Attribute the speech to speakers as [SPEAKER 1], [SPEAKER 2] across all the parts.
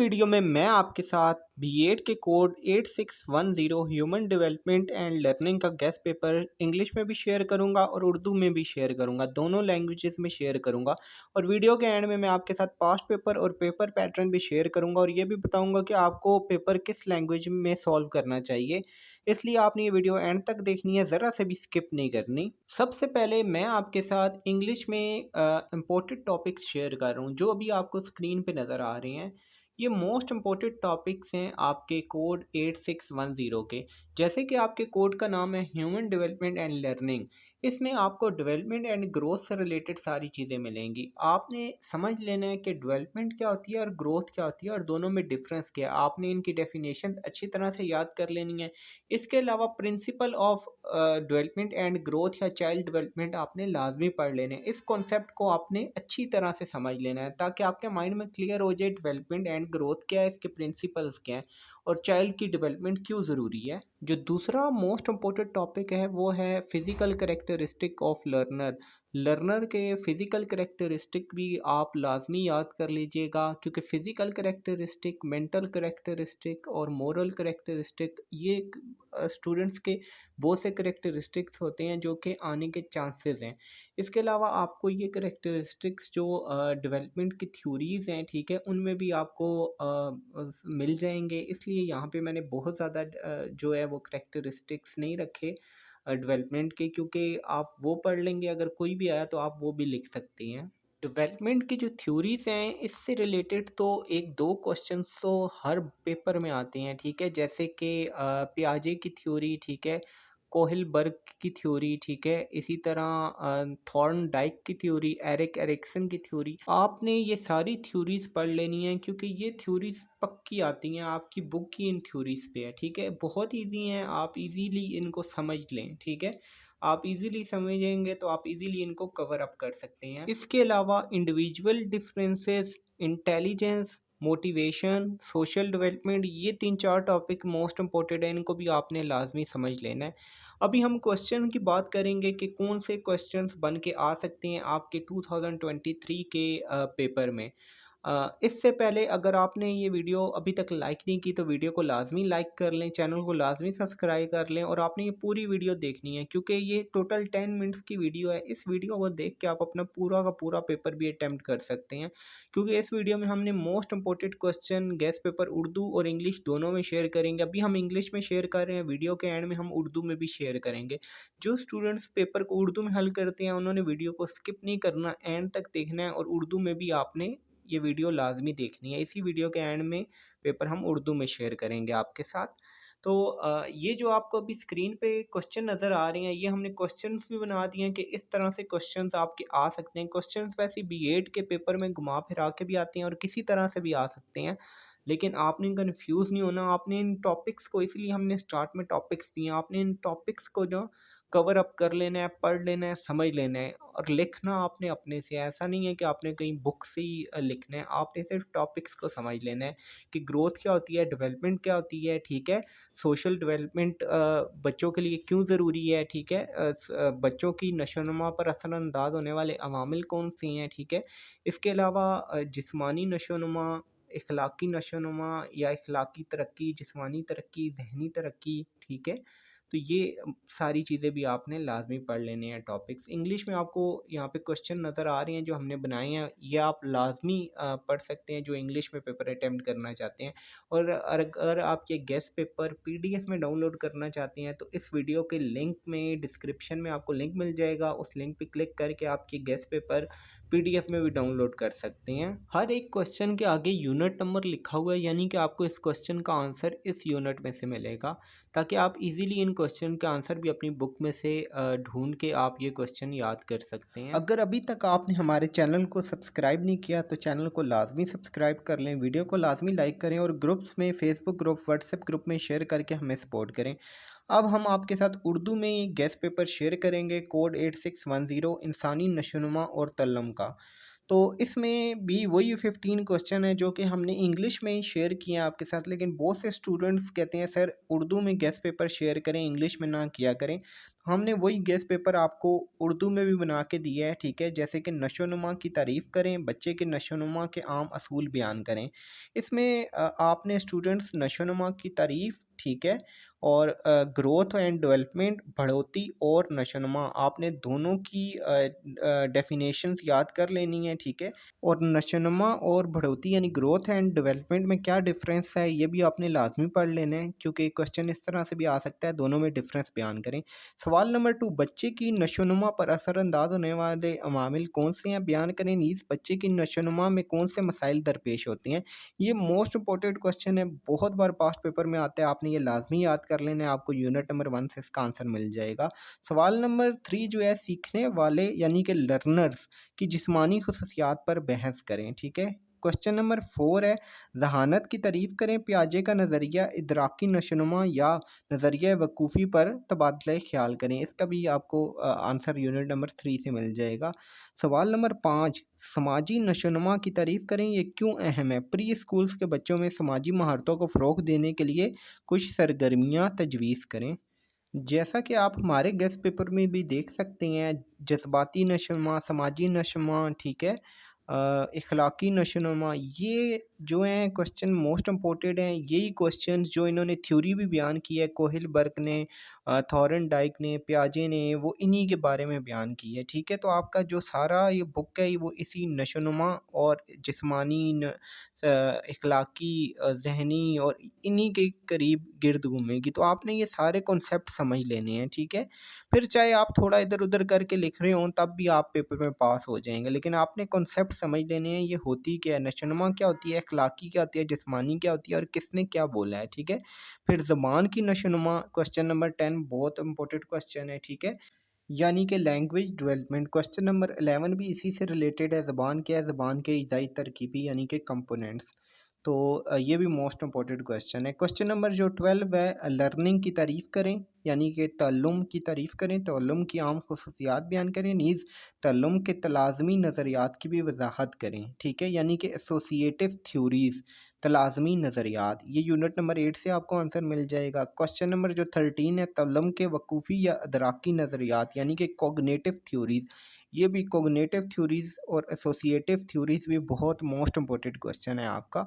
[SPEAKER 1] Video में मैं आपके साथ बीएड के code 8610 human development and learning का गेस्ट पेपर इंग्लिश में भी शेयर करूंगा और उर्दू में भी शेयर करूंगा, दोनों लैंग्वेजेस में शेयर करूंगा। और वीडियो के एंड में मैं आपके साथ पास्ट पेपर और पेपर पैटर्न भी शेयर करूंगा और ये भी बताऊंगा कि आपको पेपर किस लैंग्वेज में सॉल्व करना चाहिए। इसलिए आपने ये वीडियो एंड तक देखनी है, ज़रा से भी स्किप नहीं करनी। सबसे पहले मैं आपके साथ इंग्लिश में इम्पोर्टेंट टॉपिक्स शेयर कर रहा हूँ जो अभी आपको स्क्रीन पे नज़र आ रहे हैं। ये मोस्ट इम्पोर्टेंट टॉपिक्स हैं आपके कोड 8610 के। जैसे कि आपके कोड का नाम है ह्यूमन डेवलपमेंट एंड लर्निंग। इसमें आपको डेवलपमेंट एंड ग्रोथ से रिलेटेड सारी चीज़ें मिलेंगी। आपने समझ लेना है कि डेवलपमेंट क्या होती है और ग्रोथ क्या होती है और दोनों में डिफरेंस क्या है। आपने इनकी डेफिनेशन अच्छी तरह से याद कर लेनी है। इसके अलावा principle of development and growth या चाइल्ड डेवलपमेंट आपने लाजमी पढ़ लेने हैं। इस कॉन्सेप्ट को आपने अच्छी तरह से समझ लेना है ताकि आपके माइंड में क्लियर हो जाए डेवलपमेंट एंड ग्रोथ क्या है, इसके प्रिंसिपल्स क्या हैं और चाइल्ड की डेवलपमेंट क्यों ज़रूरी है। जो दूसरा मोस्ट इम्पोर्टेंट टॉपिक है वो है physical characteristic of learner. Learner के फिज़िकल करेक्टरिस्टिक भी आप लाजमी याद कर लीजिएगा, क्योंकि फ़िज़िकल करेक्टरिस्टिक, मेंटल करेक्टरिस्टिक और मोरल करेक्टरिस्टिक ये स्टूडेंट्स के बहुत से करेक्टरिस्टिक्स होते हैं जो कि आने के चांसेस हैं। इसके अलावा आपको ये करेक्टरिस्टिक्स जो डेवलपमेंट की थ्योरीज़ हैं, ठीक है, उनमें भी आपको मिल जाएंगे। इसलिए यहाँ पे मैंने बहुत ज़्यादा जो है वो करेक्टरिस्टिक्स नहीं रखे डेवलपमेंट के, क्योंकि आप वो पढ़ लेंगे, अगर कोई भी आया तो आप वो भी लिख सकती हैं। डेवलपमेंट की जो थ्योरीज हैं इससे रिलेटेड तो एक दो क्वेश्चन तो हर पेपर में आते हैं, ठीक है, जैसे कि पियाजे की थ्योरी, ठीक है, कोहिलबर्ग की थ्योरी, ठीक है, इसी तरह थॉर्नडाइक की थ्योरी, एरिक एरिक्सन की थ्योरी। आपने ये सारी थ्योरीज पढ़ लेनी है क्योंकि ये थ्योरीज पक्की आती हैं, आपकी बुक की इन थ्योरीज पे है, ठीक है, बहुत इजी हैं, आप इजीली इनको समझ लें, ठीक है, आप इजीली समझेंगे तो आप इजीली इनको कवर अप कर सकते हैं। इसके अलावा individual differences, intelligence, motivation, social development, ये 3-4 टॉपिक मोस्ट इंपॉर्टेंट है, इनको भी आपने लाजमी समझ लेना है। अभी हम क्वेश्चन की बात करेंगे कि कौन से क्वेश्चंस बन के आ सकते हैं आपके 2023 के पेपर में। इससे पहले अगर आपने ये वीडियो अभी तक लाइक नहीं की तो वीडियो को लाजमी लाइक कर लें, चैनल को लाजमी सब्सक्राइब कर लें और आपने ये पूरी वीडियो देखनी है क्योंकि ये टोटल 10 मिनट्स की वीडियो है। इस वीडियो को देख के आप अपना पूरा का पूरा पेपर भी अटैम्प्ट कर सकते हैं, क्योंकि इस वीडियो में हमने most important question guest paper Urdu और इंग्लिश दोनों में शेयर करेंगे। अभी हम इंग्लिश में शेयर कर रहे हैं, वीडियो के एंड में हम उर्दू में भी शेयर करेंगे। जो स्टूडेंट्स पेपर को उर्दू में हल करते हैं उन्होंने वीडियो को स्किप नहीं करना, एंड तक देखना है और उर्दू में भी आपने ये वीडियो लाजमी देखनी है। इसी वीडियो के एंड में पेपर हम उर्दू में शेयर करेंगे आपके साथ। तो ये जो आपको अभी स्क्रीन पे क्वेश्चन नज़र आ रहे हैं, ये हमने क्वेश्चंस भी बना दिए हैं कि इस तरह से क्वेश्चंस आपके आ सकते हैं। क्वेश्चंस वैसे बीएड के पेपर में घुमा फिरा के भी आते हैं और किसी तरह से भी आ सकते हैं, लेकिन आपने कन्फ्यूज़ नहीं होना। आपने इन टॉपिक्स को, इसलिए हमने स्टार्ट में टॉपिक्स दिए, आपने इन टॉपिक्स को जो कवर अप कर लेना है, पढ़ लेना है, समझ लेना है और लिखना आपने अपने से। ऐसा नहीं है कि आपने कहीं बुक से ही लिखना है, आपने सिर्फ टॉपिक्स को समझ लेना है कि ग्रोथ क्या होती है, डेवलपमेंट क्या होती है, ठीक है, सोशल डेवलपमेंट बच्चों के लिए क्यों ज़रूरी है, ठीक है, बच्चों की नशोनुमा पर असरअंदाज होने वाले अवामिल कौन से हैं, ठीक है, इसके अलावा जिस्मानी नशोनुमा, इखलाकी नशोनुमा या इखलाकी तरक्की, जिस्मानी तरक्की, ज़हनी तरक्की, ठीक है, तो ये सारी चीज़ें भी आपने लाजमी पढ़ लेने हैं टॉपिक्स। इंग्लिश में आपको यहाँ पे क्वेश्चन नज़र आ रहे हैं जो हमने बनाए हैं, ये आप लाजमी पढ़ सकते हैं जो इंग्लिश में पेपर अटैम्प्ट करना चाहते हैं। और अगर आप ये गेस्ट पेपर पीडीएफ में डाउनलोड करना चाहते हैं तो इस वीडियो के लिंक में, डिस्क्रिप्शन में आपको लिंक मिल जाएगा, उस लिंक पे क्लिक करके आप ये गेस्ट पेपर पीडीएफ में भी डाउनलोड कर सकते हैं। हर एक क्वेश्चन के आगे यूनिट नंबर लिखा हुआ है, यानी कि आपको इस क्वेश्चन का आंसर इस यूनिट में से मिलेगा, ताकि आप इजीली इन क्वेश्चन के आंसर भी अपनी बुक में से ढूंढ के आप ये क्वेश्चन याद कर सकते हैं। अगर अभी तक आपने हमारे चैनल को सब्सक्राइब नहीं किया तो चैनल को लाजमी सब्सक्राइब कर लें, वीडियो को लाजमी लाइक करें और ग्रुप्स में, फेसबुक ग्रुप, व्हाट्सएप ग्रुप में शेयर करके हमें सपोर्ट करें। अब हम आपके साथ उर्दू में गेस्ट पेपर शेयर करेंगे कोड 8610 इंसानी नशोनुमा और तल्लम का। तो इसमें भी वही 15 क्वेश्चन है जो कि हमने इंग्लिश में ही शेयर किए हैं आपके साथ, लेकिन बहुत से स्टूडेंट्स कहते हैं सर उर्दू में गेस्ट पेपर शेयर करें, इंग्लिश में ना किया करें। तो हमने वही गेस्ट पेपर आपको उर्दू में भी बना के दिया है, ठीक है। जैसे कि नशोनुमा की तारीफ़ करें, बच्चे के नशोनुमा के आम असूल बयान करें। इसमें आपने स्टूडेंट्स नशोनुमा की तारीफ़, ठीक है, और ग्रोथ एंड डेवलपमेंट, बढ़ोतरी और नशोनुमा, आपने दोनों की डेफिनेशंस याद कर लेनी है, ठीक है। और नशोनुमा और बढ़ोतरी यानी ग्रोथ एंड डेवलपमेंट में क्या डिफरेंस है ये भी आपने लाजमी पढ़ लेना है, क्योंकि क्वेश्चन इस तरह से भी आ सकता है, दोनों में डिफरेंस बयान करें। सवाल नंबर 2, बच्चे की नशोनुमा पर असरअंदाज होने वाले अवामिल कौन से हैं, बयान करें। नीज़ बच्चे की नशोनुमा में कौन से मसाइल दरपेश होते हैं। ये मोस्ट इंपॉर्टेंट क्वेश्चन है, बहुत बार पास्ट पेपर में आता है, आपने ये लाजमी याद कर लेना है, आपको यूनिट नंबर 1 से इसका आंसर मिल जाएगा। सवाल नंबर 3 जो है, सीखने वाले यानी कि लर्नर्स की जिस्मानी खसूसियात पर बहस करें, ठीक है। क्वेश्चन नंबर 4 है, जहानत की तारीफ़ करें, पियाजे का नज़रिया इदराकी नशोनुमा या नज़रिया वकूफ़ी पर तबादला ख्याल करें। इसका भी आपको आंसर यूनिट नंबर 3 से मिल जाएगा। सवाल नंबर 5, समाजी नशोनुमा की तारीफ़ करें, ये क्यों अहम है। प्री स्कूल्स के बच्चों में समाजी महारतों को फ़रोग़ देने के लिए कुछ सरगर्मियाँ तजवीज़ करें। जैसा कि आप हमारे गेस्ट पेपर में भी देख सकते हैं, जज्बाती नशोनुमा, समाजी नशोनुमा, ठीक है, इखलाकी नशोनुमा, ये जो हैं क्वेश्चन मोस्ट इम्पोर्टेंट हैं। यही क्वेश्चन जो इन्होंने थ्योरी भी बयान की है, कोहिलबर्ग ने, थॉरनडाइक ने, पियाजे ने, वो इन्हीं के बारे में बयान की है, ठीक है। तो आपका जो सारा ये बुक है वो इसी नशोनुमा और जिस्मानी इखलाकी, ज़हनी और इन्हीं के करीब गिर्द घूमेगी। तो आपने ये सारे कॉन्सेप्ट समझ लेने हैं, ठीक है। फिर चाहे आप थोड़ा इधर उधर करके लिख रहे हों तब भी आप पेपर में पास हो जाएंगे, लेकिन आपने कॉन्सेप्ट समझ लेने हैं, ये होती क्या है, नशोनुमा क्या होती है, इखलाकी क्या होती है, जिस्मानी क्या होती है और किसने क्या बोला है, ठीक है। फिर ज़बान की नशोनुमा, क्वेश्चन नंबर 10 बहुत इंपॉर्टेंट क्वेश्चन है, ठीक है, यानी कि लैंग्वेज डेवलपमेंट। क्वेश्चन नंबर 11 भी इसी से रिलेटेड है, ज़बान क्या है, ज़बान के इज़ाई तरकीबी यानी कि कंपोनेंट्स। तो ये भी मोस्ट इंपॉर्टेंट क्वेश्चन है। क्वेश्चन नंबर जो 12 है, लर्निंग की तारीफ़ करें, यानी कि तअल्लुम की तारीफ़ करें, तअल्लुम की आम खसूसियात बयान करें। नीज़ तअल्लुम के तलाज़मी नज़रियात की भी वजाहत करें, ठीक है, यानी कि एसोसिएटिव थ्योरीज़, तलाज़मी नज़रियात, ये यूनिट नंबर 8 से आपको आंसर मिल जाएगा। क्वेश्चन नंबर जो 13 है, तअल्लुम के वकूफ़ी या अदराकी नज़रियात यानी कि कोग्निटिव थ्योरीज़, ये भी कोग्निटिव थ्योरीज़ और एसोसिएटिव थ्योरीज़ भी बहुत मोस्ट इंपॉर्टेंट क्वेश्चन है आपका।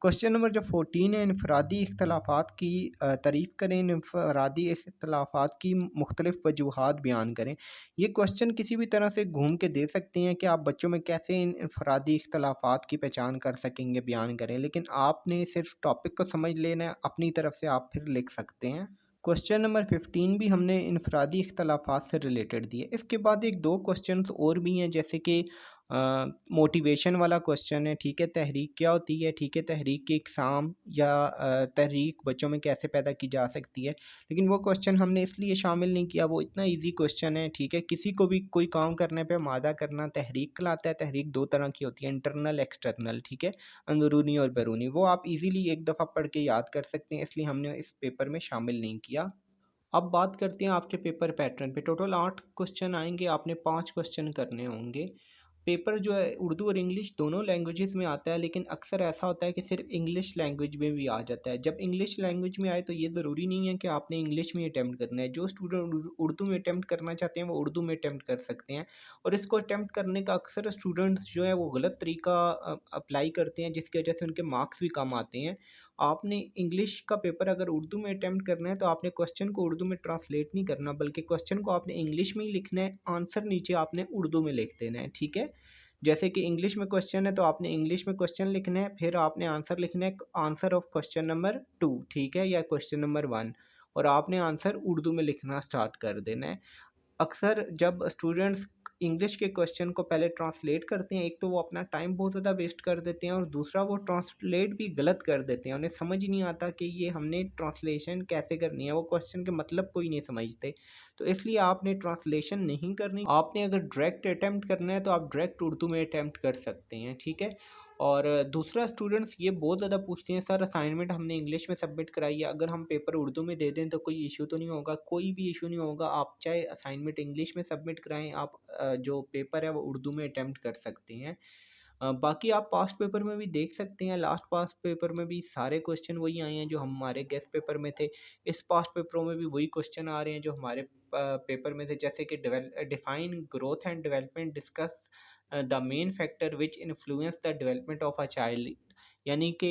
[SPEAKER 1] क्वेश्चन नंबर जो 14 है, इनफरादी इख्तलाफात की तारीफ़ करें, इनफरादी इख्तलाफात की मुख्तलिफ़ वजूहात बयान करें। ये क्वेश्चन किसी भी तरह से घूम के दे सकते हैं कि आप बच्चों में कैसे इन इनफरादी इख्तलाफात की पहचान कर सकेंगे, बयान करें, लेकिन आपने सिर्फ टॉपिक को समझ लेना है, अपनी तरफ से आप फिर लिख सकते हैं। क्वेश्चन नंबर 15 भी हमने इनफरादी इख्तलाफात से रिलेटेड दिए। इसके बाद एक दो क्वेश्चंस और भी हैं, जैसे कि मोटिवेशन वाला क्वेश्चन है, ठीक है, तहरीक क्या होती है, ठीक है, तहरीक की इकसाम या तहरीक बच्चों में कैसे पैदा की जा सकती है, लेकिन वो क्वेश्चन हमने इसलिए शामिल नहीं किया, वो इतना इजी क्वेश्चन है, ठीक है। किसी को भी कोई काम करने पे आमादा करना तहरीक कहलाता है। तहरीक दो तरह की होती है, इंटरनल एक्सटर्नल, ठीक है, अंदरूनी और बैरूनी, वो आप इजीली एक दफ़ा पढ़ के याद कर सकते हैं, इसलिए हमने इस पेपर में शामिल नहीं किया। अब बात करते हैं आपके पेपर पैटर्न पे। टोटल 8 क्वेश्चन आएंगे, आपने 5 क्वेश्चन करने होंगे। पेपर जो है उर्दू और इंग्लिश दोनों लैंग्वेजेस में आता है, लेकिन अक्सर ऐसा होता है कि सिर्फ इंग्लिश लैंग्वेज में भी आ जाता है। जब इंग्लिश लैंग्वेज में आए तो ये ज़रूरी नहीं है कि आपने इंग्लिश में अटैम्प्ट करना है। जो स्टूडेंट उर्दू में अटैम्प्ट करना चाहते हैं वो उर्दू में अटैम्प्ट कर सकते हैं, और इसको अटैम्प्ट करने का अक्सर स्टूडेंट्स जो है वो गलत तरीका अप्लाई करते हैं, जिसकी वजह से उनके मार्क्स भी कम आते हैं। आपने इंग्लिश का पेपर अगर उर्दू में अटैम्प्ट करना है तो आपने क्वेश्चन को उर्दू में ट्रांसलेट नहीं करना, बल्कि क्वेश्चन को आपने इंग्लिश में ही लिखना है, आंसर नीचे आपने उर्दू में लिख देना है, ठीक है। जैसे कि इंग्लिश में क्वेश्चन है तो आपने इंग्लिश में क्वेश्चन लिखना है, फिर आपने आंसर लिखना है, आंसर ऑफ क्वेश्चन नंबर 2, ठीक है, या क्वेश्चन नंबर 1, और आपने आंसर उर्दू में लिखना स्टार्ट कर देना है। अक्सर जब स्टूडेंट्स इंग्लिश के क्वेश्चन को पहले ट्रांसलेट करते हैं, एक तो वो अपना टाइम बहुत ज़्यादा वेस्ट कर देते हैं, और दूसरा वो ट्रांसलेट भी गलत कर देते हैं, उन्हें समझ ही नहीं आता कि ये हमने ट्रांसलेशन कैसे करनी है, वो क्वेश्चन के मतलब को ही नहीं समझते। तो इसलिए आपने ट्रांसलेशन नहीं करनी, आपने अगर डायरेक्ट अटैम्प्ट करना है तो आप डायरेक्ट उर्दू में अटैम्प्ट कर सकते हैं, ठीक है। और दूसरा स्टूडेंट्स ये बहुत ज़्यादा पूछते हैं, सर असाइनमेंट हमने इंग्लिश में सबमिट कराई है, अगर हम पेपर उर्दू में दे दें तो कोई इशू तो नहीं होगा। कोई भी इशू नहीं होगा, आप चाहे असाइनमेंट इंग्लिश में सबमिट कराएं, आप जो पेपर है वो उर्दू में अटैम्प्ट कर सकते हैं। बाकी आप पास्ट पेपर में भी देख सकते हैं, लास्ट पास्ट पेपर में भी सारे क्वेश्चन वही आए हैं जो हमारे गेस्ट पेपर में थे। इस पास्ट पेपरों में भी वही क्वेश्चन आ रहे हैं जो हमारे पेपर में थे, जैसे कि define growth and development, discuss the main factor which influence the development of a child. यानी कि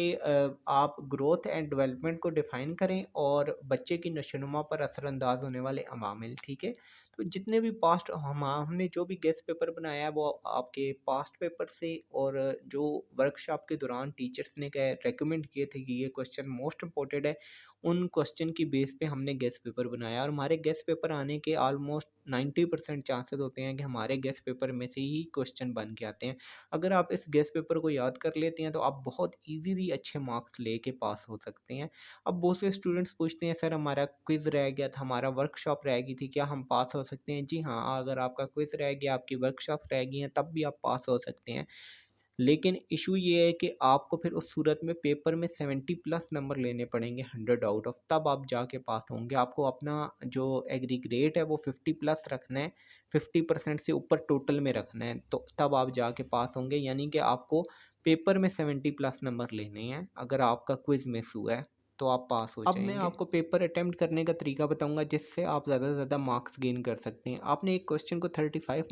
[SPEAKER 1] आप ग्रोथ एंड डेवलपमेंट को डिफ़ाइन करें और बच्चे की नशोनुमा पर असरअंदाज होने वाले अवामिल, ठीक है। तो जितने भी पास्ट हमने जो भी गेस्ट पेपर बनाया है वो आपके पास्ट पेपर से, और जो वर्कशॉप के दौरान टीचर्स ने रेकमेंड किए थे कि ये क्वेश्चन मोस्ट इम्पोर्टेंट है, उन क्वेश्चन की बेस पे हमने गेस्ट पेपर बनाया। और हमारे गेस्ट पेपर आने के ऑलमोस्ट 90% चांसेस होते हैं कि हमारे गेस्ट पेपर में से ही क्वेश्चन बन के आते हैं। अगर आप इस गेस्ट पेपर को याद कर लेते हैं तो आप बहुत ईजीली अच्छे मार्क्स लेके पास हो सकते हैं। अब बहुत से स्टूडेंट्स पूछते हैं सर हमारा क्विज़ रह गया था, हमारा वर्कशॉप रह गई थी, क्या हम पास हो सकते हैं? जी हाँ, अगर आपका क्विज़ रह गया, आपकी वर्कशॉप रह गई है, तब भी आप पास हो सकते हैं। लेकिन इशू ये है कि आपको फिर उस सूरत में पेपर में 70+ नंबर लेने पड़ेंगे 100 आउट ऑफ, तब आप जाके पास होंगे। आपको अपना जो एग्रीग्रेड है वो 50+ रखना है, 50% से ऊपर टोटल में रखना है, तो तब आप जाके पास होंगे। यानी कि आपको पेपर में 70+ नंबर लेने हैं। अगर आपका क्विज़ मिस हुआ है तो आप पास हो जाएंगे। अब मैं आपको पेपर अटेम्प्ट करने का तरीका बताऊंगा जिससे आप ज़्यादा से ज़्यादा मार्क्स गेन कर सकते हैं। आपने एक क्वेश्चन को 35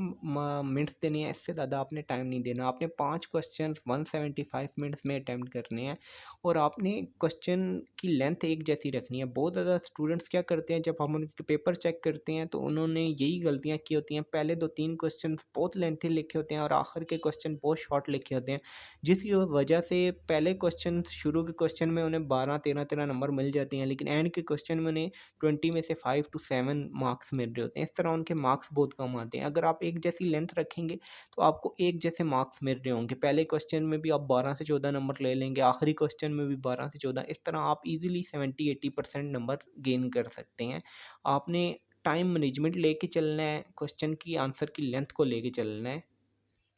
[SPEAKER 1] मिनट्स देने हैं, इससे ज़्यादा आपने टाइम नहीं देना। आपने 5 क्वेश्चन 175 मिनट्स में अटेम्प्ट करने हैं, और आपने क्वेश्चन की लेंथ एक जैसी रखनी है। बहुत ज़्यादा स्टूडेंट्स क्या करते हैं, जब हम उनके पेपर चेक करते हैं तो उन्होंने यही गलतियाँ की होती हैं, पहले 2-3 क्वेश्चन बहुत लेंथी लिखे होते हैं और आखिर के क्वेश्चन बहुत शॉर्ट लिखे होते हैं, जिसकी वजह से पहले क्वेश्चन शुरू के क्वेश्चन में उन्हें 12-13 नंबर मिल जाते हैं, लेकिन एंड के क्वेश्चन में उन्हें 20 में से 5 to 7 मार्क्स मिल रहे होते हैं। इस तरह उनके मार्क्स बहुत कम आते हैं। अगर आप एक जैसी लेंथ रखेंगे तो आपको एक जैसे मार्क्स मिल रहे होंगे। पहले क्वेश्चन में भी आप 12 से 14 नंबर ले लेंगे, आखिरी क्वेश्चन में भी 12 से 14। इस तरह आप इजीली 70-80% नंबर गेन कर सकते हैं। आपने टाइम मैनेजमेंट लेके चलना है, क्वेश्चन की आंसर की लेंथ को लेके चलना है।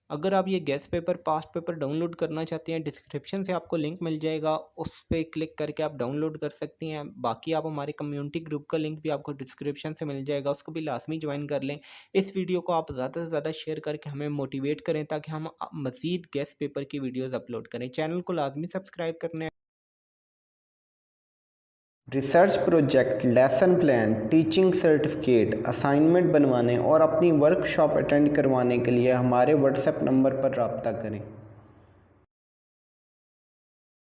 [SPEAKER 1] अगर आप ये guest paper past paper download करना चाहते हैं, डिस्क्रिप्शन से आपको लिंक मिल जाएगा, उस पर क्लिक करके आप डाउनलोड कर सकते हैं। बाकी आप हमारे कम्युनिटी ग्रुप का लिंक भी आपको डिस्क्रिप्शन से मिल जाएगा, उसको भी लाजमी ज्वाइन कर लें। इस वीडियो को आप ज़्यादा से ज़्यादा शेयर करके हमें मोटिवेट करें ताकि हम मज़ीद गेस्ट पेपर की वीडियोज़ अपलोड करें। चैनल को लाजमी सब्सक्राइब करना है। Research project, lesson plan, teaching certificate, assignment बनवाने और अपनी वर्कशॉप अटेंड करवाने के लिए हमारे व्हाट्सएप नंबर पर रब्ता करें।